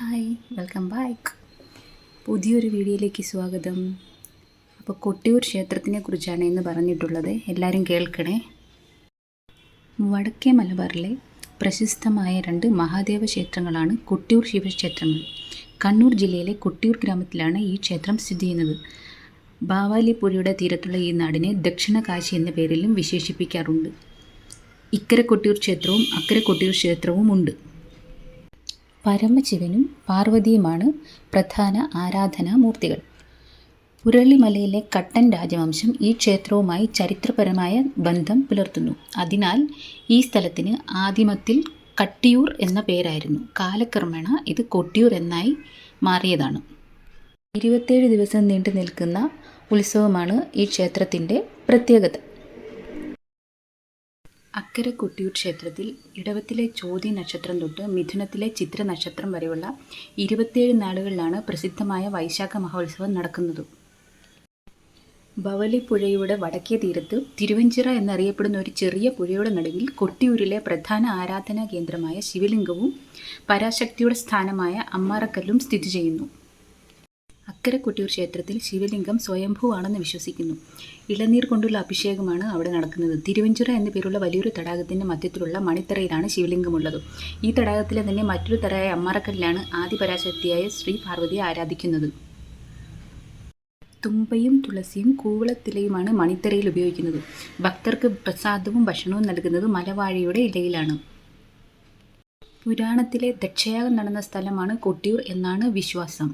Hi, welcome back. പുതിയൊരു വീഡിയോയിലേക്ക് സ്വാഗതം. അപ്പോൾ കൊട്ടിയൂർ ക്ഷേത്രത്തിനെ കുറിച്ചാണ് ഇന്ന് പറഞ്ഞിട്ടുള്ളത്. എല്ലാവരും കേൾക്കണേ. വടക്കേ മലബാറിലെ പ്രശസ്തമായ 2 മഹാദേവ ക്ഷേത്രങ്ങളാണ് കൊട്ടിയൂർ ശിവക്ഷേത്രങ്ങൾ. കണ്ണൂർ ജില്ലയിലെ കൊട്ടിയൂർ ഗ്രാമത്തിലാണ് ഈ ക്ഷേത്രം സ്ഥിതി ചെയ്യുന്നത്. ബാവാലിപ്പുഴയുടെ തീരത്തുള്ള ഈ നാടിനെ ദക്ഷിണ കാശി എന്ന പേരിലും വിശേഷിപ്പിക്കാറുണ്ട്. ഇക്കരെ കൊട്ടിയൂർ ക്ഷേത്രവും അക്കരെ കൊട്ടിയൂർ ക്ഷേത്രവും ഉണ്ട്. പരമശിവനും പാർവതിയുമാണ് പ്രധാന ആരാധനാമൂർത്തികൾ. പുരളിമലയിലെ കട്ടൻ രാജവംശം ഈ ക്ഷേത്രവുമായി ചരിത്രപരമായ ബന്ധം പുലർത്തുന്നു. അതിനാൽ ഈ സ്ഥലത്തിന് ആദിമത്തിൽ കട്ടിയൂർ എന്ന പേരായിരുന്നു. കാലക്രമേണ ഇത് കൊട്ടിയൂർ എന്നായി മാറിയതാണ്. 27 ദിവസം നീണ്ടു നിൽക്കുന്ന ഉത്സവമാണ് ഈ ക്ഷേത്രത്തിൻ്റെ പ്രത്യേകത. അക്കരെ കൊട്ടിയൂർ ക്ഷേത്രത്തിൽ ഇടവത്തിലെ ചോതി നക്ഷത്രം തൊട്ട് മിഥുനത്തിലെ ചിത്ര നക്ഷത്രം വരെയുള്ള 27 നാളുകളിലാണ് പ്രസിദ്ധമായ വൈശാഖ മഹോത്സവം നടക്കുന്നത്. ഭവലിപ്പുഴയുടെ വടക്കേ തീരത്ത് തിരുവഞ്ചിറ എന്നറിയപ്പെടുന്ന ഒരു ചെറിയ പുഴയുടെ നടുവിൽ കൊട്ടിയൂരിലെ പ്രധാന ആരാധനാ കേന്ദ്രമായ ശിവലിംഗവും പരാശക്തിയുടെ സ്ഥാനമായ അമ്മാറക്കല്ലും സ്ഥിതി ചെയ്യുന്നു. അക്കരെ കൊട്ടിയൂർ ക്ഷേത്രത്തിൽ ശിവലിംഗം സ്വയംഭൂവാണെന്ന് വിശ്വസിക്കുന്നു. ഇളനീർ കൊണ്ടുള്ള അഭിഷേകമാണ് അവിടെ നടക്കുന്നത്. തിരുവഞ്ചിറ എന്നു പേരുള്ള വലിയൊരു തടാകത്തിൻ്റെ മധ്യത്തിലുള്ള മണിത്തറയിലാണ് ശിവലിംഗമുള്ളത്. ഈ തടാകത്തിലെ തന്നെ മറ്റൊരു തറയായ അമ്മാറക്കല്ലിലാണ് ആദിപരാശക്തിയായ ശ്രീ പാർവതിയെ ആരാധിക്കുന്നത്. തുമ്പയും തുളസിയും കൂവളത്തിലയുമാണ് മണിത്തറയിൽ ഉപയോഗിക്കുന്നത്. ഭക്തർക്ക് പ്രസാദവും ഭക്ഷണവും നൽകുന്നത് മലവാഴയുടെ ഇലയിലാണ്. പുരാണത്തിലെ ദക്ഷയാഗം നടന്ന സ്ഥലമാണ് കൊട്ടിയൂർ എന്നാണ് വിശ്വാസം.